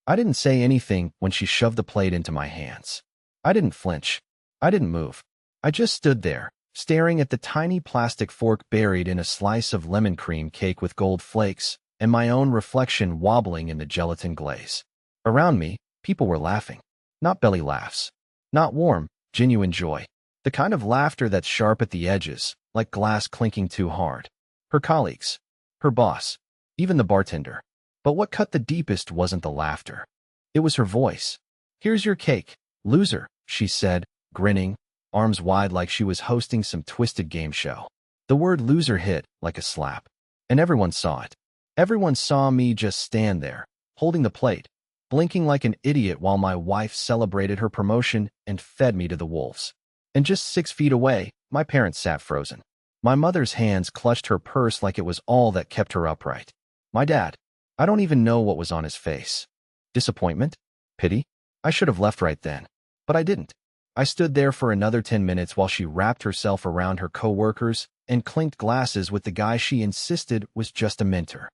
I didn't say anything when she shoved the plate into my hands. I didn't flinch. I didn't move. I just stood there, staring at the tiny plastic fork buried in a slice of lemon cream cake with gold flakes, and my own reflection wobbling in the gelatin glaze. Around me, people were laughing. Not belly laughs. Not warm, genuine joy. The kind of laughter that's sharp at the edges, like glass clinking too hard. Her colleagues. Her boss. Even the bartender. But what cut the deepest wasn't the laughter. It was her voice. "Here's your cake, loser," she said, grinning, arms wide like she was hosting some twisted game show. The word loser hit like a slap. And everyone saw it. Everyone saw me just stand there, holding the plate, blinking like an idiot while my wife celebrated her promotion and fed me to the wolves. And just 6 feet away, my parents sat frozen. My mother's hands clutched her purse like it was all that kept her upright. My dad, I don't even know what was on his face. Disappointment? Pity? I should have left right then. But I didn't. I stood there for another 10 minutes while she wrapped herself around her co-workers and clinked glasses with the guy she insisted was just a mentor.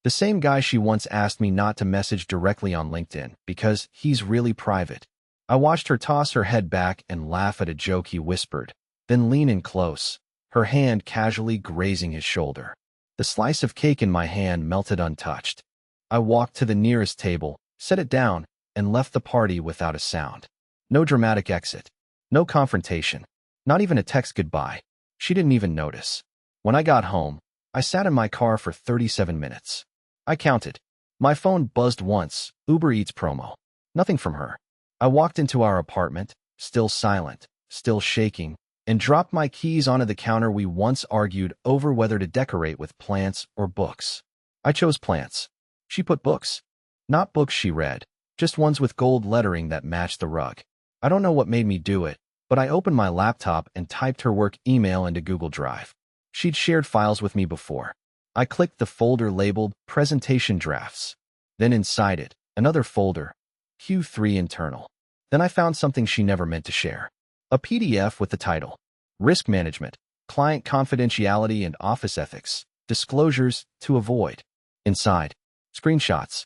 The same guy she once asked me not to message directly on LinkedIn because he's really private. I watched her toss her head back and laugh at a joke he whispered, then lean in close, her hand casually grazing his shoulder. The slice of cake in my hand melted untouched. I walked to the nearest table, set it down, and left the party without a sound. No dramatic exit. No confrontation. Not even a text goodbye. She didn't even notice. When I got home, I sat in my car for 37 minutes. I counted. My phone buzzed once, Uber Eats promo. Nothing from her. I walked into our apartment, still silent, still shaking, and dropped my keys onto the counter. We once argued over whether to decorate with plants or books. I chose plants. She put books. Not books she read, just ones with gold lettering that matched the rug. I don't know what made me do it, but I opened my laptop and typed her work email into Google Drive. She'd shared files with me before. I clicked the folder labeled Presentation Drafts. Then inside it, another folder, Q3 Internal. Then I found something she never meant to share. A PDF with the title, Risk Management, Client Confidentiality and Office Ethics, Disclosures to Avoid. Inside, screenshots.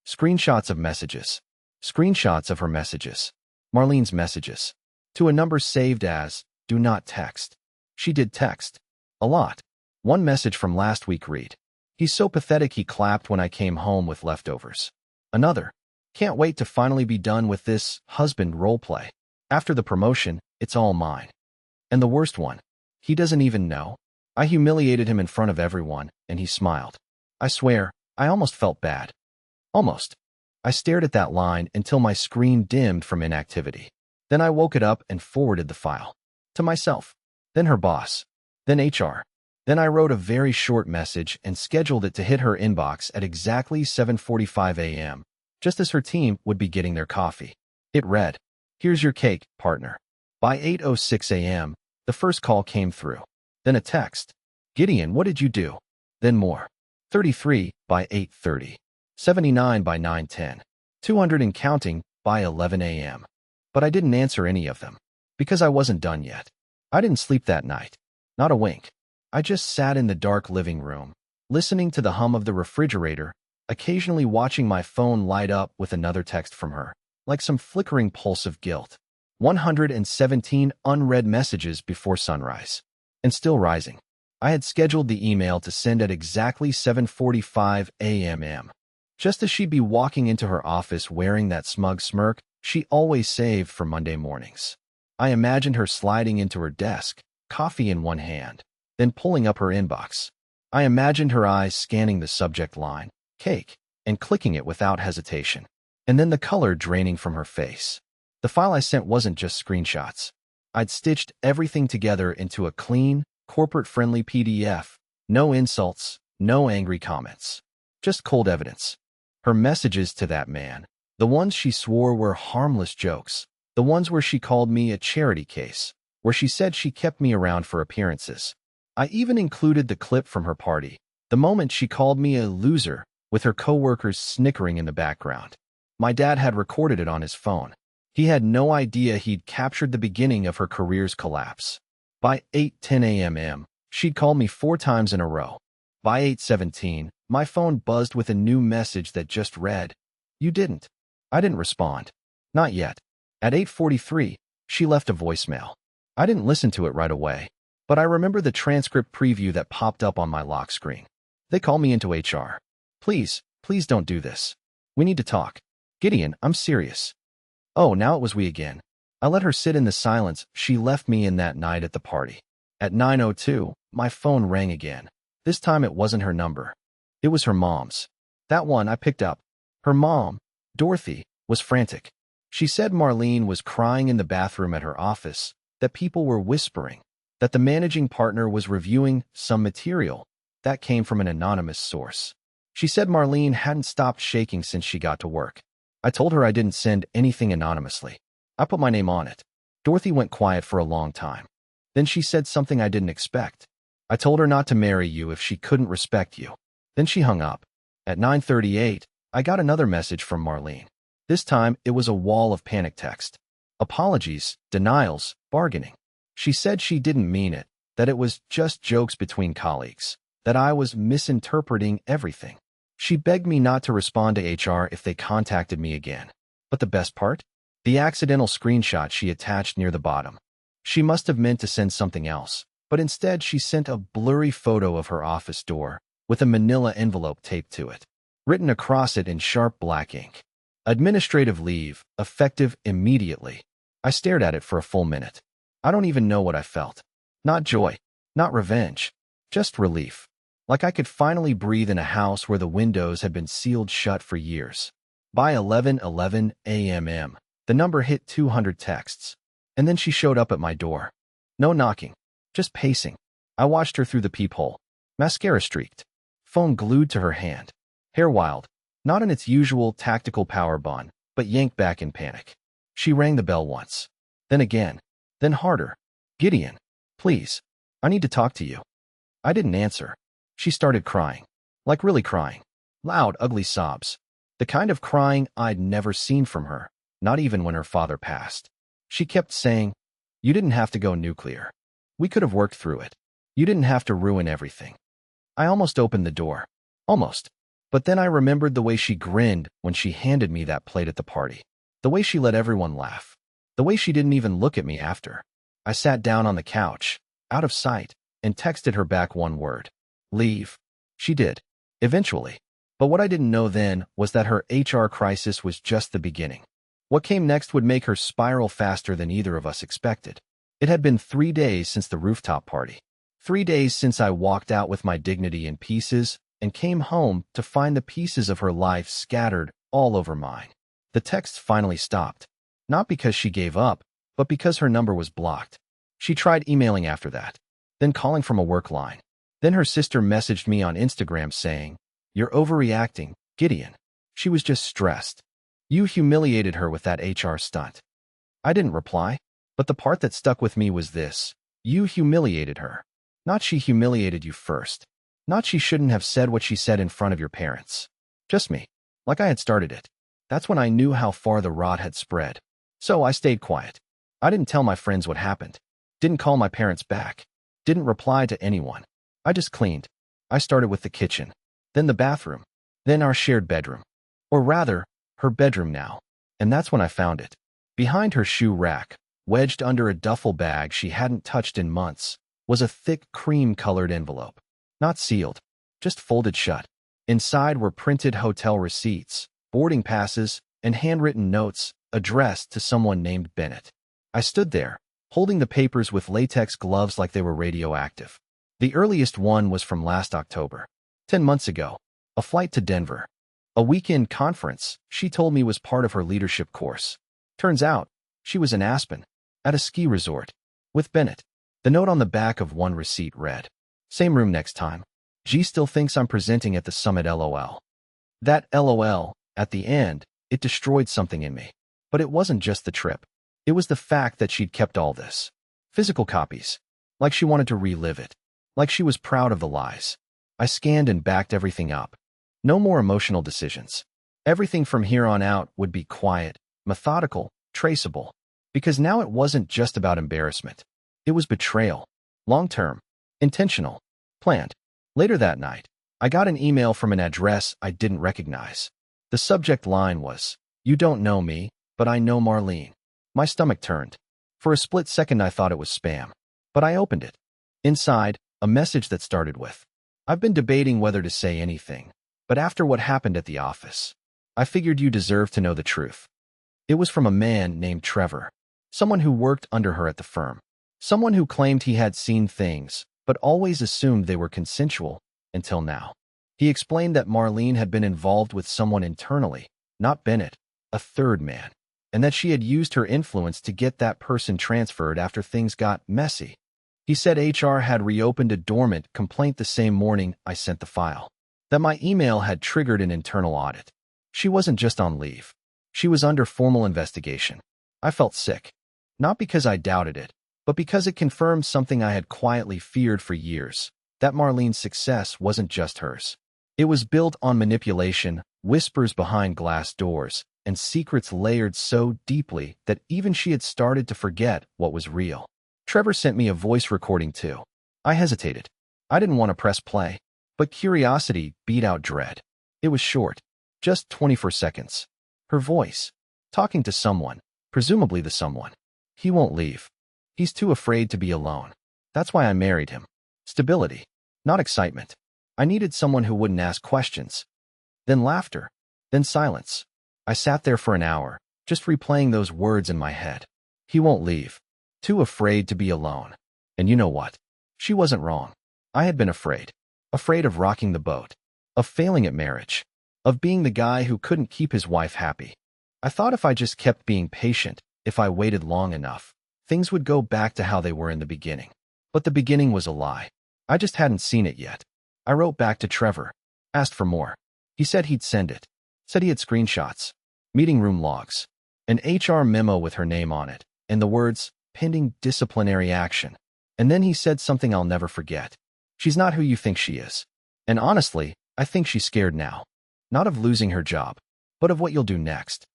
Screenshots of messages. Screenshots of her messages. Marlene's messages. To a number saved as, do not text. She did text. A lot. One message from last week read, "He's so pathetic he clapped when I came home with leftovers." Another, "Can't wait to finally be done with this husband roleplay. After the promotion, it's all mine." And the worst one, "He doesn't even know. I humiliated him in front of everyone, and he smiled." I swear, I almost felt bad. Almost. I stared at that line until my screen dimmed from inactivity. Then I woke it up and forwarded the file. To myself. Then her boss. Then HR. Then I wrote a very short message and scheduled it to hit her inbox at exactly 7:45 a.m., just as her team would be getting their coffee. It read, "Here's your cake, partner." By 8:06 a.m., the first call came through. Then a text. "Gideon, what did you do?" Then more. 33 by 8:30. 79 by 9:10. 200 and counting by 11 a.m. But I didn't answer any of them. Because I wasn't done yet. I didn't sleep that night. Not a wink. I just sat in the dark living room, listening to the hum of the refrigerator, occasionally watching my phone light up with another text from her, like some flickering pulse of guilt. 117 unread messages before sunrise. And still rising. I had scheduled the email to send at exactly 7:45 a.m. Just as she'd be walking into her office wearing that smug smirk she always saved for Monday mornings. I imagined her sliding into her desk, coffee in one hand, then pulling up her inbox. I imagined her eyes scanning the subject line, cake, and clicking it without hesitation. And then the color draining from her face. The file I sent wasn't just screenshots. I'd stitched everything together into a clean, corporate-friendly PDF. No insults, no angry comments. Just cold evidence. Her messages to that man, the ones she swore were harmless jokes, the ones where she called me a charity case, where she said she kept me around for appearances. I even included the clip from her party, the moment she called me a loser, with her coworkers snickering in the background. My dad had recorded it on his phone. He had no idea he'd captured the beginning of her career's collapse. By 8:10 a.m., she'd called me 4 times in a row. By 8:17, my phone buzzed with a new message that just read, "You didn't." I didn't respond. Not yet. At 8:43, she left a voicemail. I didn't listen to it right away, but I remember the transcript preview that popped up on my lock screen. They call me into HR. Please, please don't do this. We need to talk. Gideon, I'm serious. Oh, now it was we again. I let her sit in the silence she left me in that night at the party. At 9:02, my phone rang again. This time it wasn't her number. It was her mom's. That one I picked up. Her mom, Dorothy, was frantic. She said Marlene was crying in the bathroom at her office, that people were whispering, that the managing partner was reviewing some material that came from an anonymous source. She said Marlene hadn't stopped shaking since she got to work. I told her I didn't send anything anonymously. I put my name on it. Dorothy went quiet for a long time. Then she said something I didn't expect. I told her not to marry you if she couldn't respect you. Then she hung up. At 9:38, I got another message from Marlene. This time, it was a wall of panic text. Apologies, denials, bargaining. She said she didn't mean it, that it was just jokes between colleagues, that I was misinterpreting everything. She begged me not to respond to HR if they contacted me again. But the best part? The accidental screenshot she attached near the bottom. She must have meant to send something else, but instead she sent a blurry photo of her office door with a manila envelope taped to it. Written across it in sharp black ink. Administrative leave, effective immediately. I stared at it for a full minute. I don't even know what I felt. Not joy, not revenge, just relief. Like I could finally breathe in a house where the windows had been sealed shut for years. By 11:11 a.m., the number hit 200 texts. And then she showed up at my door. No knocking, just pacing. I watched her through the peephole. Mascara streaked. Phone glued to her hand. Hair wild, not in its usual tactical power bond, but yanked back in panic. She rang the bell once. Then again. Then harder. Gideon, please. I need to talk to you. I didn't answer. She started crying. Like really crying. Loud, ugly sobs. The kind of crying I'd never seen from her, not even when her father passed. She kept saying, "You didn't have to go nuclear. We could have worked through it. You didn't have to ruin everything." I almost opened the door. Almost. But then I remembered the way she grinned when she handed me that plate at the party. The way she let everyone laugh. The way she didn't even look at me after. I sat down on the couch, out of sight, and texted her back one word. Leave. She did. Eventually. But what I didn't know then was that her HR crisis was just the beginning. What came next would make her spiral faster than either of us expected. It had been 3 days since the rooftop party. 3 days since I walked out with my dignity in pieces and came home to find the pieces of her life scattered all over mine. The texts finally stopped. Not because she gave up, but because her number was blocked. She tried emailing after that, then calling from a work line. Then her sister messaged me on Instagram saying, "You're overreacting, Gideon." She was just stressed. You humiliated her with that HR stunt. I didn't reply, but the part that stuck with me was this. You humiliated her. Not she humiliated you first. Not she shouldn't have said what she said in front of your parents. Just me. Like I had started it. That's when I knew how far the rot had spread. So I stayed quiet. I didn't tell my friends what happened. Didn't call my parents back. Didn't reply to anyone. I just cleaned. I started with the kitchen. Then the bathroom. Then our shared bedroom. Or rather, her bedroom now. And that's when I found it. Behind her shoe rack, wedged under a duffel bag she hadn't touched in months, was a thick cream-colored envelope. Not sealed, just folded shut. Inside were printed hotel receipts, boarding passes, and handwritten notes addressed to someone named Bennett. I stood there, holding the papers with latex gloves like they were radioactive. The earliest one was from last October. 10 months ago. A flight to Denver. A weekend conference she told me was part of her leadership course. Turns out, she was in Aspen, at a ski resort, with Bennett. The note on the back of one receipt read, "Same room next time. G still thinks I'm presenting at the summit LOL." That LOL, at the end, it destroyed something in me. But it wasn't just the trip. It was the fact that she'd kept all this. Physical copies. Like she wanted to relive it. Like she was proud of the lies. I scanned and backed everything up. No more emotional decisions. Everything from here on out would be quiet, methodical, traceable. Because now it wasn't just about embarrassment. It was betrayal. Long-term. Intentional. Planned. Later that night, I got an email from an address I didn't recognize. The subject line was, You don't know me, but I know Marlene. My stomach turned. For a split second I thought it was spam. But I opened it. Inside, a message that started with, I've been debating whether to say anything, but after what happened at the office, I figured you deserve to know the truth. It was from a man named Trevor, someone who worked under her at the firm, someone who claimed he had seen things, but always assumed they were consensual, until now. He explained that Marlene had been involved with someone internally, not Bennett, a third man, and that she had used her influence to get that person transferred after things got messy. He said HR had reopened a dormant complaint the same morning I sent the file, that my email had triggered an internal audit. She wasn't just on leave. She was under formal investigation. I felt sick, not because I doubted it, but because it confirmed something I had quietly feared for years, that Marlene's success wasn't just hers. It was built on manipulation, whispers behind glass doors, and secrets layered so deeply that even she had started to forget what was real. Trevor sent me a voice recording too. I hesitated. I didn't want to press play, but curiosity beat out dread. It was short, just 24 seconds. Her voice, talking to someone, presumably the someone. He won't leave. He's too afraid to be alone. That's why I married him. Stability, not excitement. I needed someone who wouldn't ask questions. Then laughter, then silence. I sat there for an hour, just replaying those words in my head. He won't leave. Too afraid to be alone. And you know what? She wasn't wrong. I had been afraid. Afraid of rocking the boat. Of failing at marriage. Of being the guy who couldn't keep his wife happy. I thought if I just kept being patient, if I waited long enough, things would go back to how they were in the beginning. But the beginning was a lie. I just hadn't seen it yet. I wrote back to Trevor. Asked for more. He said he'd send it. Said he had screenshots. Meeting room logs. An HR memo with her name on it. And the words, pending disciplinary action. And then he said something I'll never forget. She's not who you think she is. And honestly, I think she's scared now. Not of losing her job, but of what you'll do next.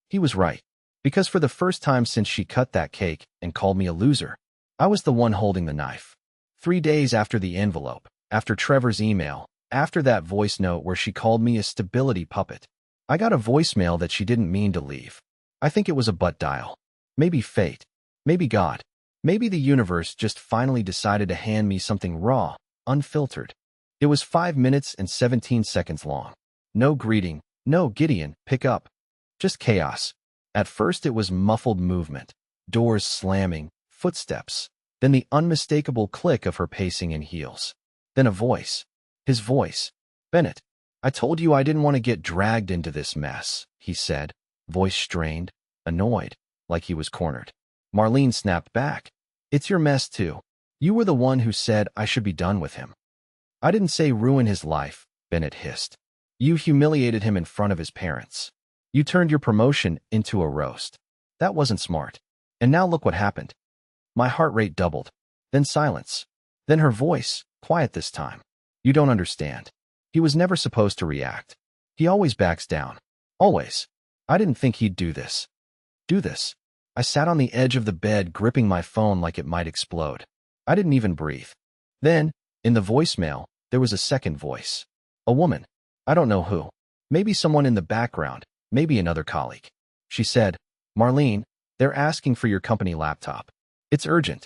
He was right. Because for the first time since she cut that cake and called me a loser, I was the one holding the knife. 3 days after the envelope, after Trevor's email, after that voice note where she called me a stability puppet, I got a voicemail that she didn't mean to leave. I think it was a butt dial. Maybe fate. Maybe God. Maybe the universe just finally decided to hand me something raw, unfiltered. It was 5 minutes and 17 seconds long. No greeting, no Gideon, pick up. Just chaos. At first it was muffled movement, doors slamming, footsteps, then the unmistakable click of her pacing in heels. Then a voice. His voice. Bennett, I told you I didn't want to get dragged into this mess, he said, voice strained, annoyed, like he was cornered. Marlene snapped back. It's your mess too. You were the one who said I should be done with him. I didn't say ruin his life, Bennett hissed. You humiliated him in front of his parents. You turned your promotion into a roast. That wasn't smart. And now look what happened. My heart rate doubled. Then silence. Then her voice, quiet this time. You don't understand. He was never supposed to react. He always backs down. Always. I didn't think he'd do this. Do this. I sat on the edge of the bed gripping my phone like it might explode. I didn't even breathe. Then, in the voicemail, there was a second voice. A woman. I don't know who. Maybe someone in the background. Maybe another colleague. She said, Marlene, they're asking for your company laptop. It's urgent.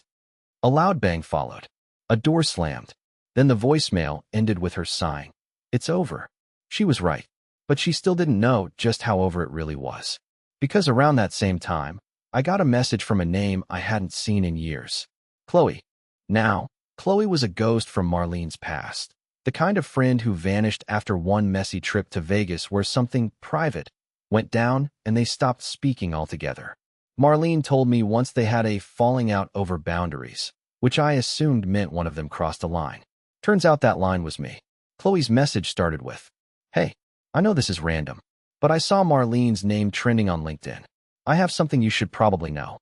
A loud bang followed. A door slammed. Then the voicemail ended with her sighing. It's over. She was right. But she still didn't know just how over it really was. Because around that same time, I got a message from a name I hadn't seen in years. Chloe. Now, Chloe was a ghost from Marlene's past. The kind of friend who vanished after one messy trip to Vegas where something private went down and they stopped speaking altogether. Marlene told me once they had a falling out over boundaries, which I assumed meant one of them crossed a line. Turns out that line was me. Chloe's message started with, Hey, I know this is random, but I saw Marlene's name trending on LinkedIn. I have something you should probably know.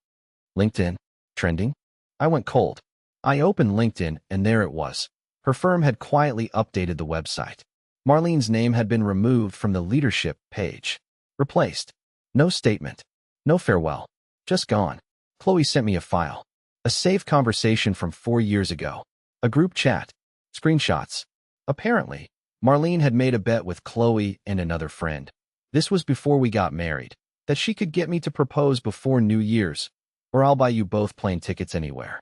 LinkedIn? Trending? I went cold. I opened LinkedIn and there it was. Her firm had quietly updated the website. Marlene's name had been removed from the leadership page. Replaced. No statement. No farewell. Just gone. Chloe sent me a file. A saved conversation from 4 years ago. A group chat. Screenshots. Apparently, Marlene had made a bet with Chloe and another friend. This was before we got married. that she could get me to propose before New Year's, or I'll buy you both plane tickets anywhere.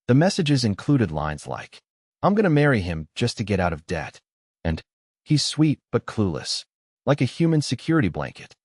The messages included lines like, "I'm gonna marry him just to get out of debt," and "He's sweet but clueless, like a human security blanket."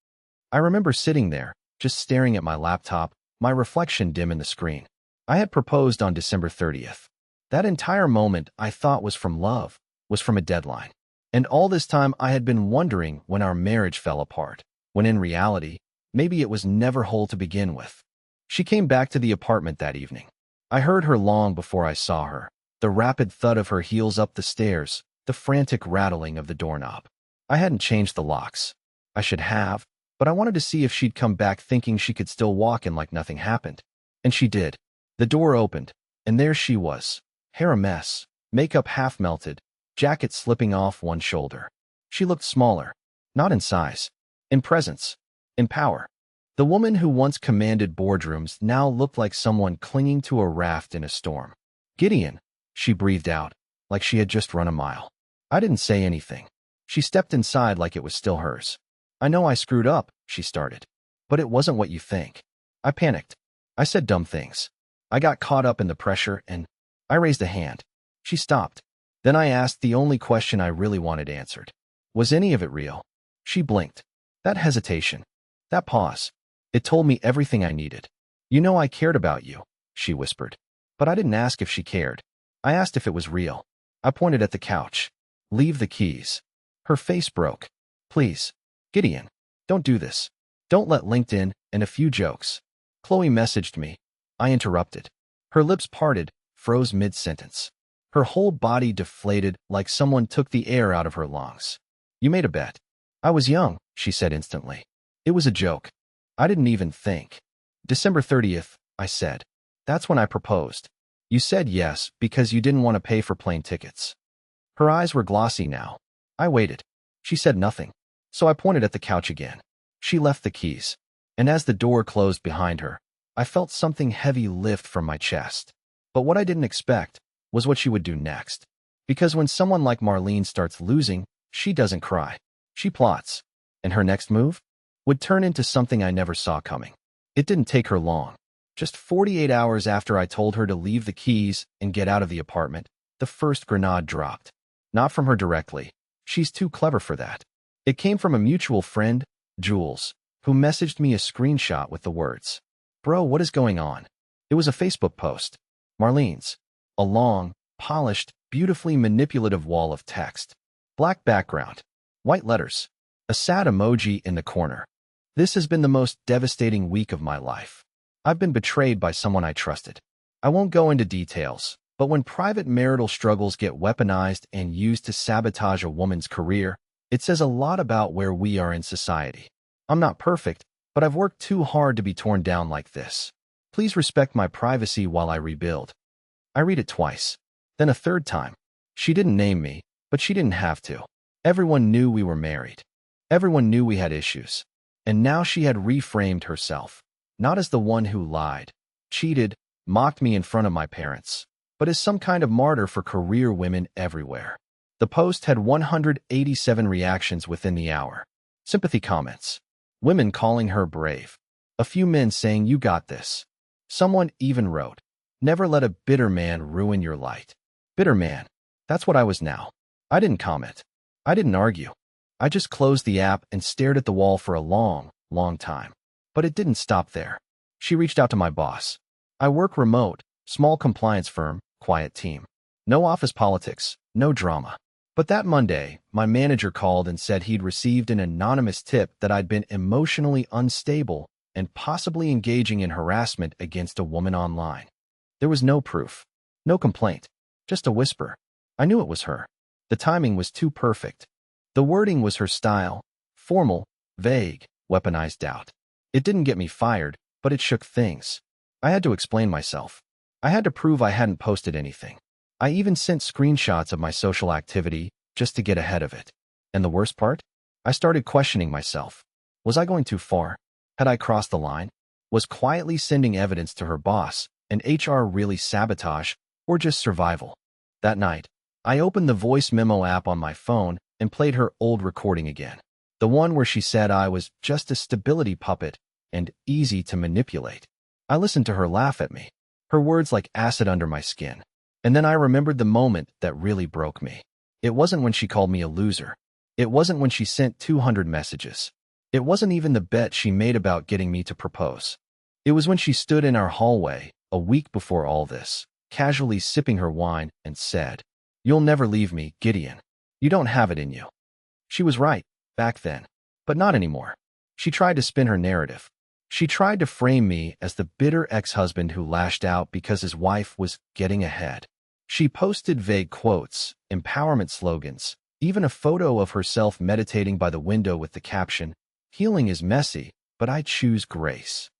I remember sitting there, just staring at my laptop, my reflection dim in the screen. I had proposed on December 30th. That entire moment I thought was from love, was from a deadline. And all this time I had been wondering when our marriage fell apart, when in reality, maybe it was never whole to begin with. She came back to the apartment that evening. I heard her long before I saw her, the rapid thud of her heels up the stairs, the frantic rattling of the doorknob. I hadn't changed the locks. I should have, but I wanted to see if she'd come back thinking she could still walk in like nothing happened. And she did. The door opened, and there she was, hair a mess, makeup half melted, jacket slipping off one shoulder. She looked smaller, not in size, in presence, in power. The woman who once commanded boardrooms now looked like someone clinging to a raft in a storm. "Gideon," she breathed out, like she had just run a mile. I didn't say anything. She stepped inside like it was still hers. "I know I screwed up," she started. "But it wasn't what you think." I panicked. I said dumb things. I got caught up in the pressure and I raised a hand. She stopped. Then I asked the only question I really wanted answered. "Was any of it real?" She blinked. That hesitation, that pause, it told me everything I needed. "You know I cared about you," she whispered. But I didn't ask if she cared. I asked if it was real. I pointed at the couch. "Leave the keys." Her face broke. "Please, Gideon, don't do this. Don't let LinkedIn and a few jokes." Chloe messaged me. I interrupted. Her lips parted, froze mid-sentence. Her whole body deflated like someone took the air out of her lungs. "You made a bet." "I was young," she said instantly. "It was a joke. I didn't even think." "December 30th, I said. "That's when I proposed." "You said yes because you didn't want to pay for plane tickets." Her eyes were glossy now. I waited. She said nothing. So I pointed at the couch again. She left the keys. And as the door closed behind her, I felt something heavy lift from my chest. But what I didn't expect was what she would do next. Because when someone like Marlene starts losing, she doesn't cry. She plots. And her next move would turn into something I never saw coming. It didn't take her long. Just 48 hours after I told her to leave the keys and get out of the apartment, the first grenade dropped. Not from her directly. She's too clever for that. It came from a mutual friend, Jules, who messaged me a screenshot with the words, "Bro, what is going on?" It was a Facebook post. Marlene's. A long, polished, beautifully manipulative wall of text. Black background. White letters. A sad emoji in the corner. "This has been the most devastating week of my life. I've been betrayed by someone I trusted. I won't go into details, but when private marital struggles get weaponized and used to sabotage a woman's career, it says a lot about where we are in society. I'm not perfect, but I've worked too hard to be torn down like this. Please respect my privacy while I rebuild." I read it twice. Then a third time. She didn't name me, but she didn't have to. Everyone knew we were married. Everyone knew we had issues. And now she had reframed herself, not as the one who lied, cheated, mocked me in front of my parents, but as some kind of martyr for career women everywhere. The post had 187 reactions within the hour. Sympathy comments. Women calling her brave. A few men saying, "You got this." Someone even wrote, "Never let a bitter man ruin your light." Bitter man. That's what I was now. I didn't comment. I didn't argue. I just closed the app and stared at the wall for a long, long time. But it didn't stop there. She reached out to my boss. I work remote, small compliance firm, quiet team. No office politics, no drama. But that Monday, my manager called and said he'd received an anonymous tip that I'd been emotionally unstable and possibly engaging in harassment against a woman online. There was no proof, no complaint, just a whisper. I knew it was her. The timing was too perfect. The wording was her style, formal, vague, weaponized doubt. It didn't get me fired, but it shook things. I had to explain myself. I had to prove I hadn't posted anything. I even sent screenshots of my social activity just to get ahead of it. And the worst part? I started questioning myself. Was I going too far? Had I crossed the line? Was quietly sending evidence to her boss and HR really sabotage or just survival? That night, I opened the voice memo app on my phone and played her old recording again. The one where she said I was just a stability puppet and easy to manipulate. I listened to her laugh at me, her words like acid under my skin. And then I remembered the moment that really broke me. It wasn't when she called me a loser. It wasn't when she sent 200 messages. It wasn't even the bet she made about getting me to propose. It was when she stood in our hallway, a week before all this, casually sipping her wine, and said, "You'll never leave me, Gideon. You don't have it in you." She was right, back then, but not anymore. She tried to spin her narrative. She tried to frame me as the bitter ex-husband who lashed out because his wife was getting ahead. She posted vague quotes, empowerment slogans, even a photo of herself meditating by the window with the caption, "Healing is messy, but I choose grace."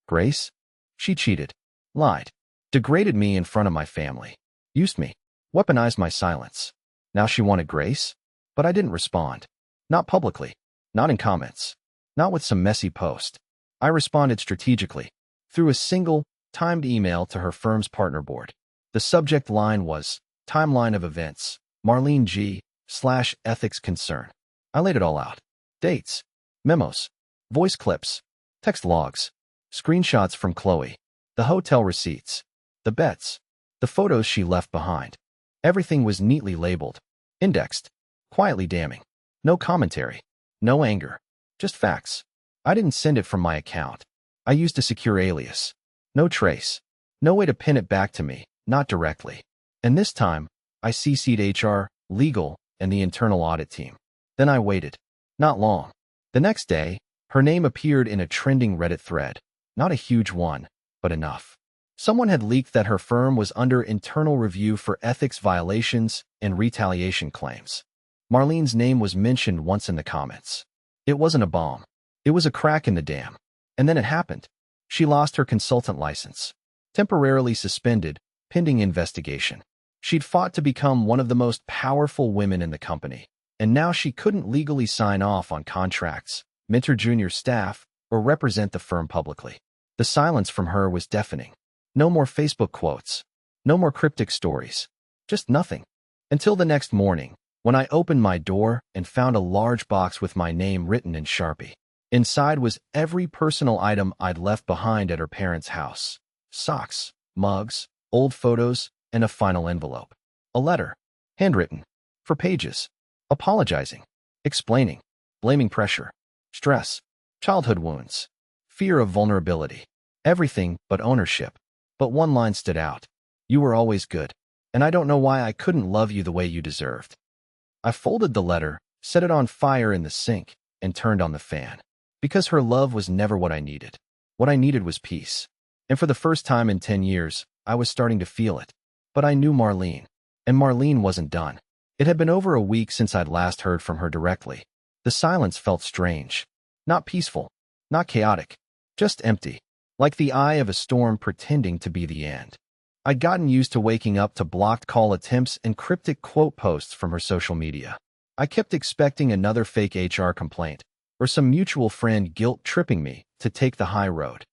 Grace? She cheated, lied, degraded me in front of my family, used me, weaponized my silence. Now she wanted grace? But I didn't respond. Not publicly, not in comments, not with some messy post. I responded strategically, through a single, timed email to her firm's partner board. The subject line was, "Timeline of events, Marlene G. / ethics concern." I laid it all out. Dates, memos, voice clips, text logs, screenshots from Chloe, the hotel receipts, the bets, the photos she left behind. Everything was neatly labeled, indexed, quietly damning. No commentary, no anger, just facts. I didn't send it from my account. I used a secure alias. No trace. No way to pin it back to me, not directly. And this time, I CC'd HR, legal, and the internal audit team. Then I waited. Not long. The next day, her name appeared in a trending Reddit thread. Not a huge one, but enough. Someone had leaked that her firm was under internal review for ethics violations and retaliation claims. Marlene's name was mentioned once in the comments. It wasn't a bomb. It was a crack in the dam. And then it happened. She lost her consultant license. Temporarily suspended, pending investigation. She'd fought to become one of the most powerful women in the company, and now she couldn't legally sign off on contracts, mentor junior staff, or represent the firm publicly. The silence from her was deafening. No more Facebook quotes. No more cryptic stories. Just nothing. Until the next morning, when I opened my door and found a large box with my name written in Sharpie. Inside was every personal item I'd left behind at her parents' house. Socks, mugs, old photos, and a final envelope. A letter, handwritten, for pages, apologizing, explaining, blaming pressure, stress, childhood wounds, fear of vulnerability, everything but ownership. But one line stood out. "You were always good, and I don't know why I couldn't love you the way you deserved." I folded the letter, set it on fire in the sink, and turned on the fan. Because her love was never what I needed. What I needed was peace. And for the first time in 10 years, I was starting to feel it. But I knew Marlene. And Marlene wasn't done. It had been over a week since I'd last heard from her directly. The silence felt strange. Not peaceful. Not chaotic. Just empty. Like the eye of a storm pretending to be the end. I'd gotten used to waking up to blocked call attempts and cryptic quote posts from her social media. I kept expecting another fake HR complaint, or some mutual friend guilt-tripping me to take the high road.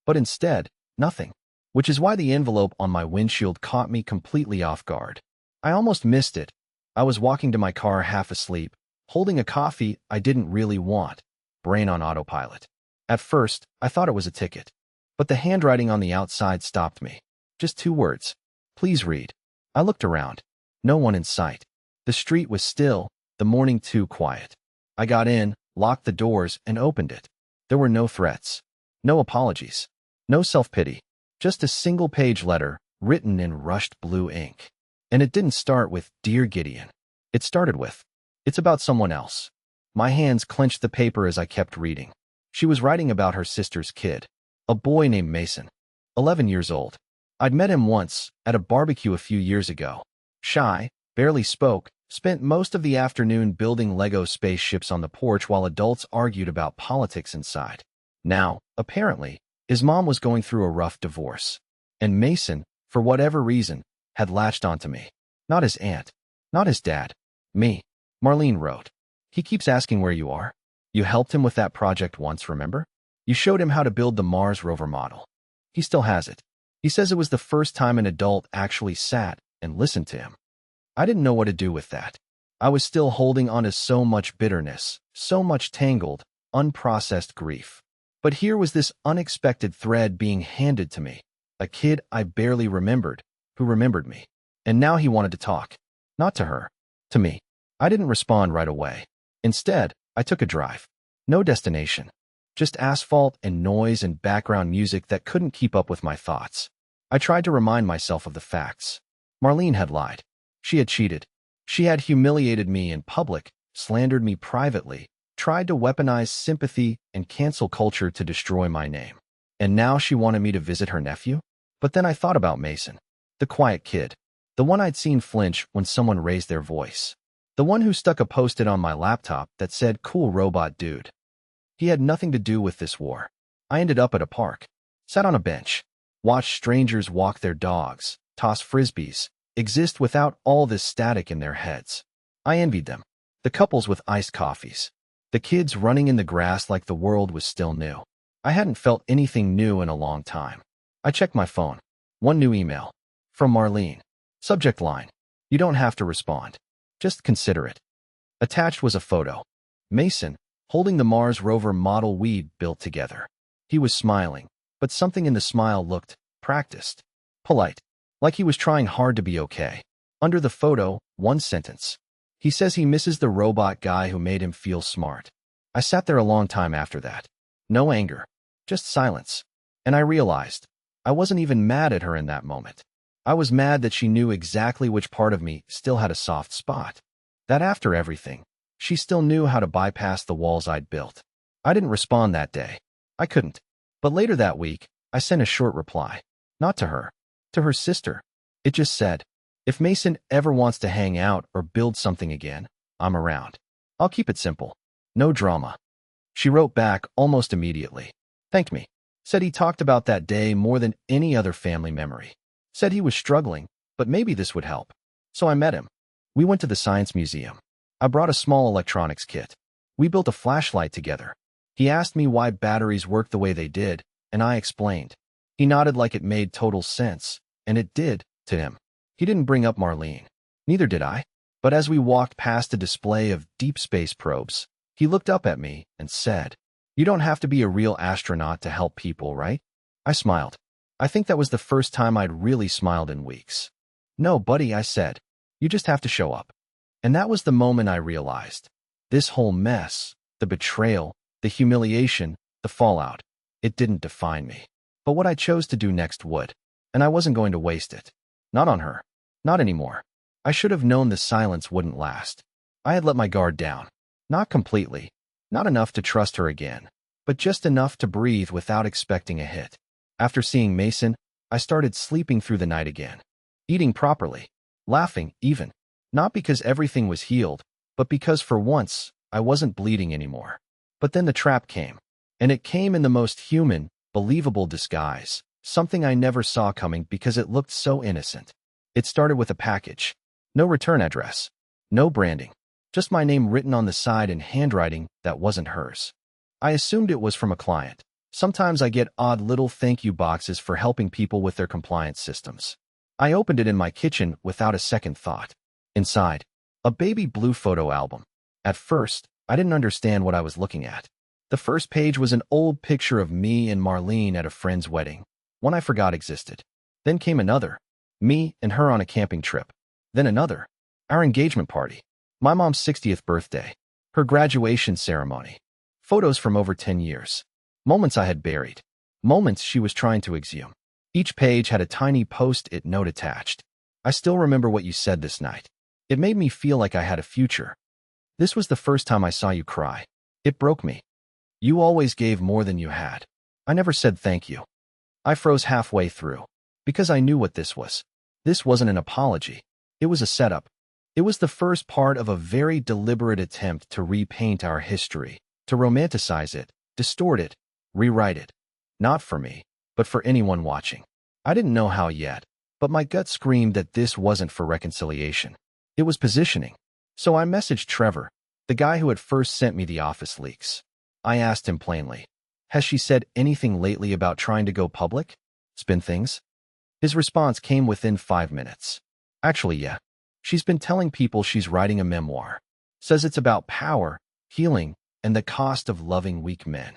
But instead, nothing. Which is why the envelope on my windshield caught me completely off guard. I almost missed it. I was walking to my car half asleep, holding a coffee I didn't really want, brain on autopilot. At first, I thought it was a ticket. But the handwriting on the outside stopped me. Just 2 words. "Please read." I looked around. No one in sight. The street was still, the morning too quiet. I got in, locked the doors, and opened it. There were no threats. No apologies. No self-pity. Just a single-page letter, written in rushed blue ink. And it didn't start with, "Dear Gideon." It started with, "It's about someone else." My hands clenched the paper as I kept reading. She was writing about her sister's kid. A boy named Mason. 11 years old. I'd met him once, at a barbecue a few years ago. Shy, barely spoke, spent most of the afternoon building Lego spaceships on the porch while adults argued about politics inside. Now, apparently, his mom was going through a rough divorce. And Mason, for whatever reason, had latched onto me. Not his aunt. Not his dad. Me. Marlene wrote. "He keeps asking where you are. You helped him with that project once, remember? You showed him how to build the Mars rover model. He still has it. He says it was the first time an adult actually sat and listened to him." I didn't know what to do with that. I was still holding on to so much bitterness, So much tangled, unprocessed grief. But here was this unexpected thread being handed to me. A kid I barely remembered, who remembered me. And now he wanted to talk. Not to her. To me. I didn't respond right away. Instead, I took a drive. No destination. Just asphalt and noise and background music that couldn't keep up with my thoughts. I tried to remind myself of the facts. Marlene had lied. She had cheated. She had humiliated me in public, slandered me privately, tried to weaponize sympathy and cancel culture to destroy my name. And now she wanted me to visit her nephew? But then I thought about Mason. The quiet kid. The one I'd seen flinch when someone raised their voice. The one who stuck a post-it on my laptop that said, "Cool robot dude." He had nothing to do with this war. I ended up at a park. Sat on a bench. Watched strangers walk their dogs, toss frisbees, exist without all this static in their heads. I envied them. The couples with iced coffees. The kids running in the grass like the world was still new. I hadn't felt anything new in a long time. I checked my phone. One new email. From Marlene. Subject line. You don't have to respond. Just consider it. Attached was a photo. Mason, holding the Mars rover model we'd built together. He was smiling, but something in the smile looked practiced, polite, like he was trying hard to be okay. Under the photo, one sentence. He says he misses the robot guy who made him feel smart. I sat there a long time after that. No anger, just silence. And I realized I wasn't even mad at her in that moment. I was mad that she knew exactly which part of me still had a soft spot. That after everything, she still knew how to bypass the walls I'd built. I didn't respond that day. I couldn't. But later that week, I sent a short reply. Not to her. To her sister. It just said, if Mason ever wants to hang out or build something again, I'm around. I'll keep it simple. No drama. She wrote back almost immediately. Thanked me. Said he talked about that day more than any other family memory. Said he was struggling, but maybe this would help. So I met him. We went to the Science Museum. I brought a small electronics kit. We built a flashlight together. He asked me why batteries worked the way they did, and I explained. He nodded like it made total sense, and it did, to him. He didn't bring up Marlene. Neither did I. But as we walked past a display of deep space probes, he looked up at me and said, "You don't have to be a real astronaut to help people, right?" I smiled. I think that was the first time I'd really smiled in weeks. "No, buddy," I said. "You just have to show up." And that was the moment I realized. This whole mess, the betrayal, the humiliation, the fallout, it didn't define me. But what I chose to do next would. And I wasn't going to waste it. Not on her. Not anymore. I should have known the silence wouldn't last. I had let my guard down. Not completely. Not enough to trust her again. But just enough to breathe without expecting a hit. After seeing Mason, I started sleeping through the night again. Eating properly. Laughing, even. Not because everything was healed, but because for once, I wasn't bleeding anymore. But then the trap came. And it came in the most human, believable disguise. Something I never saw coming because it looked so innocent. It started with a package. No return address. No branding. Just my name written on the side in handwriting that wasn't hers. I assumed it was from a client. Sometimes I get odd little thank you boxes for helping people with their compliance systems. I opened it in my kitchen without a second thought. Inside, a baby blue photo album. At first, I didn't understand what I was looking at. The first page was an old picture of me and Marlene at a friend's wedding, one I forgot existed. Then came another, me and her on a camping trip. Then another, our engagement party, my mom's 60th birthday, her graduation ceremony. Photos from over 10 years. Moments I had buried. Moments she was trying to exhume. Each page had a tiny post-it note attached. "I still remember what you said this night. It made me feel like I had a future. This was the first time I saw you cry. It broke me. You always gave more than you had. I never said thank you." I froze halfway through. Because I knew what this was. This wasn't an apology. It was a setup. It was the first part of a very deliberate attempt to repaint our history, to romanticize it, distort it, rewrite it. Not for me, but for anyone watching. I didn't know how yet, but my gut screamed that this wasn't for reconciliation. It was positioning. So I messaged Trevor, the guy who had first sent me the office leaks. I asked him plainly, "Has she said anything lately about trying to go public? Spin things?" His response came within 5 minutes. "Actually, yeah. She's been telling people she's writing a memoir. Says it's about power, healing, and the cost of loving weak men.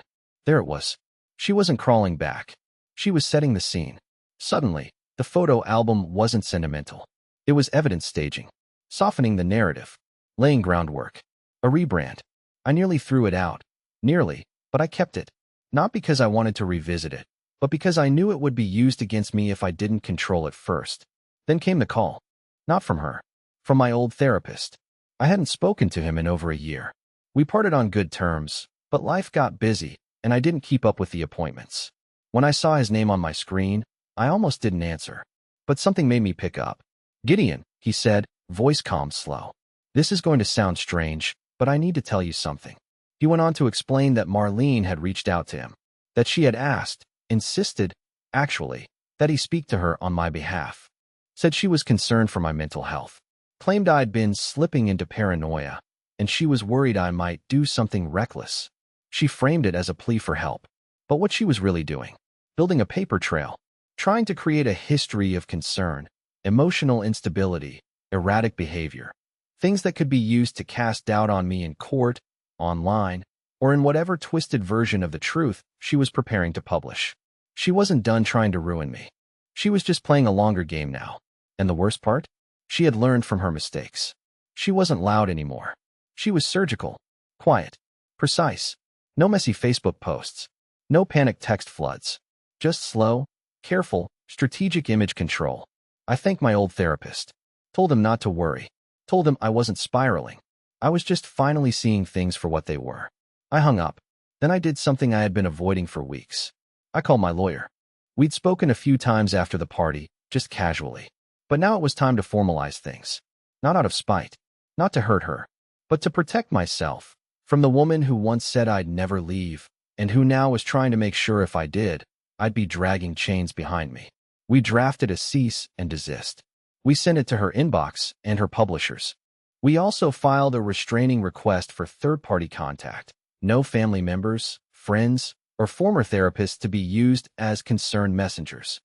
There it was. She wasn't crawling back. She was setting the scene. Suddenly, the photo album wasn't sentimental. It was evidence staging, softening the narrative, laying groundwork. A rebrand. I nearly threw it out. Nearly, but I kept it. Not because I wanted to revisit it, but because I knew it would be used against me if I didn't control it first. Then came the call. Not from her. From my old therapist. I hadn't spoken to him in over a year. We parted on good terms, but life got busy, and I didn't keep up with the appointments. When I saw his name on my screen, I almost didn't answer. But something made me pick up. "Gideon," he said, voice calm, slow. "This is going to sound strange, but I need to tell you something." He went on to explain that Marlene had reached out to him, that she had asked, insisted, actually, that he speak to her on my behalf. Said she was concerned for my mental health. Claimed I'd been slipping into paranoia, and she was worried I might do something reckless. She framed it as a plea for help. But what she was really doing, building a paper trail, trying to create a history of concern, emotional instability, erratic behavior, things that could be used to cast doubt on me in court, online, or in whatever twisted version of the truth she was preparing to publish. She wasn't done trying to ruin me. She was just playing a longer game now. And the worst part? She had learned from her mistakes. She wasn't loud anymore. She was surgical, quiet, precise. No messy Facebook posts. No panic text floods. Just slow, careful, strategic image control. I thanked my old therapist. Told him not to worry. Told him I wasn't spiraling. I was just finally seeing things for what they were. I hung up. Then I did something I had been avoiding for weeks. I called my lawyer. We'd spoken a few times after the party, just casually. But now it was time to formalize things. Not out of spite, not to hurt her, but to protect myself from the woman who once said I'd never leave, and who now was trying to make sure if I did, I'd be dragging chains behind me. We drafted a cease and desist. We sent it to her inbox and her publishers. We also filed a restraining request for third-party contact. No family members, friends, or former therapists to be used as concerned messengers.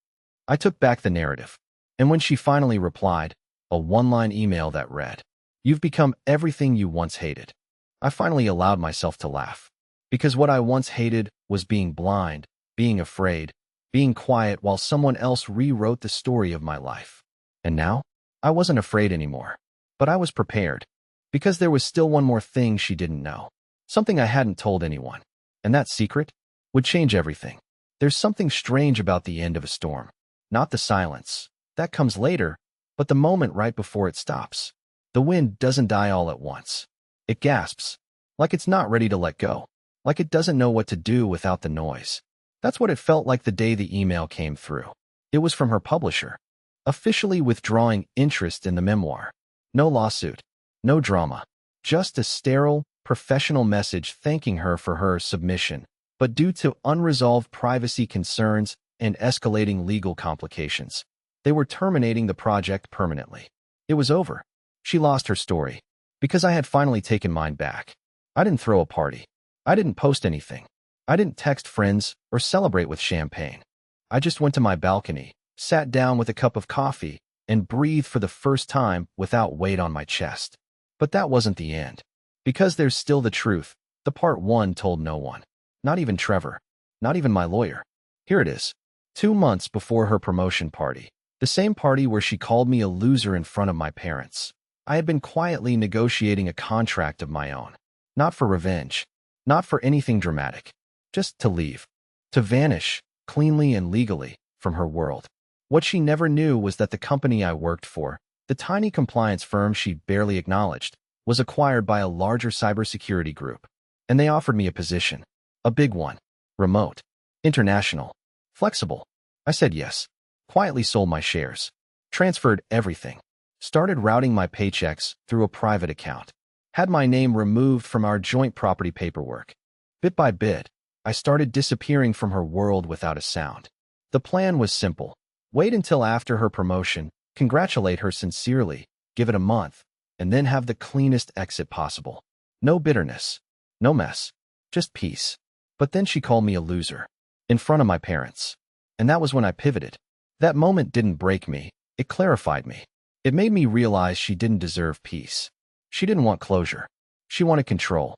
I took back the narrative. And when she finally replied, a one-line email that read, "You've become everything you once hated," I finally allowed myself to laugh. Because what I once hated was being blind, being afraid, being quiet while someone else rewrote the story of my life. And now, I wasn't afraid anymore. But I was prepared. Because there was still one more thing she didn't know. Something I hadn't told anyone. And that secret would change everything. There's something strange about the end of a storm. Not the silence. That comes later, but the moment right before it stops. The wind doesn't die all at once. It gasps, like it's not ready to let go, like it doesn't know what to do without the noise. That's what it felt like the day the email came through. It was from her publisher, officially withdrawing interest in the memoir. No lawsuit, no drama, just a sterile, professional message thanking her for her submission, but due to unresolved privacy concerns and escalating legal complications, they were terminating the project permanently. It was over. She lost her story. Because I had finally taken mine back. I didn't throw a party. I didn't post anything. I didn't text friends or celebrate with champagne. I just went to my balcony, sat down with a cup of coffee, and breathed for the first time without weight on my chest. But that wasn't the end. Because there's still the truth, the part one told no one. Not even Trevor. Not even my lawyer. Here it is. 2 months before her promotion party. The same party where she called me a loser in front of my parents. I had been quietly negotiating a contract of my own. Not for revenge. Not for anything dramatic. Just to leave. To vanish, cleanly and legally, from her world. What she never knew was that the company I worked for, the tiny compliance firm she barely acknowledged, was acquired by a larger cybersecurity group. And they offered me a position. A big one. Remote. International. Flexible. I said yes. Quietly sold my shares. Transferred everything. Started routing my paychecks through a private account. Had my name removed from our joint property paperwork. Bit by bit, I started disappearing from her world without a sound. The plan was simple. Wait until after her promotion, congratulate her sincerely, give it a month, and then have the cleanest exit possible. No bitterness. No mess. Just peace. But then she called me a loser. In front of my parents. And that was when I pivoted. That moment didn't break me. It clarified me. It made me realize she didn't deserve peace. She didn't want closure. She wanted control.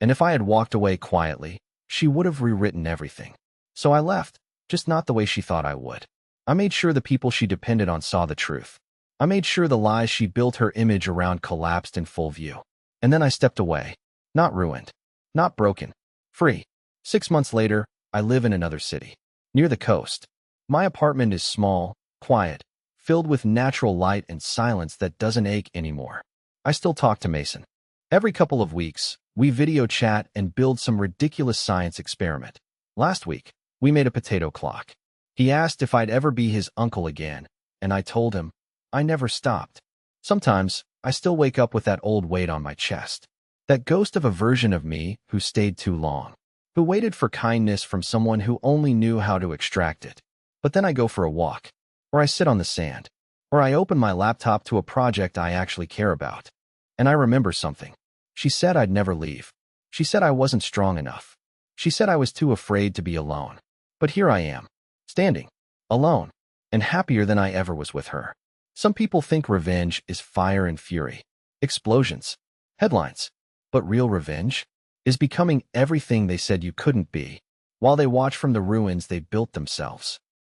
And if I had walked away quietly, she would have rewritten everything. So I left, just not the way she thought I would. I made sure the people she depended on saw the truth. I made sure the lies she built her image around collapsed in full view. And then I stepped away. Not ruined. Not broken. Free. 6 months later, I live in another city. Near the coast. My apartment is small, quiet, filled with natural light and silence that doesn't ache anymore. I still talk to Mason. Every couple of weeks, we video chat and build some ridiculous science experiment. Last week, we made a potato clock. He asked if I'd ever be his uncle again, and I told him, I never stopped. Sometimes, I still wake up with that old weight on my chest. That ghost of a version of me who stayed too long, who waited for kindness from someone who only knew how to extract it. But then I go for a walk, or I sit on the sand, or I open my laptop to a project I actually care about. And I remember something. She said I'd never leave. She said I wasn't strong enough. She said I was too afraid to be alone. But here I am, standing, alone, and happier than I ever was with her. Some people think revenge is fire and fury, explosions, headlines. But real revenge is becoming everything they said you couldn't be, while they watch from the ruins they built themselves.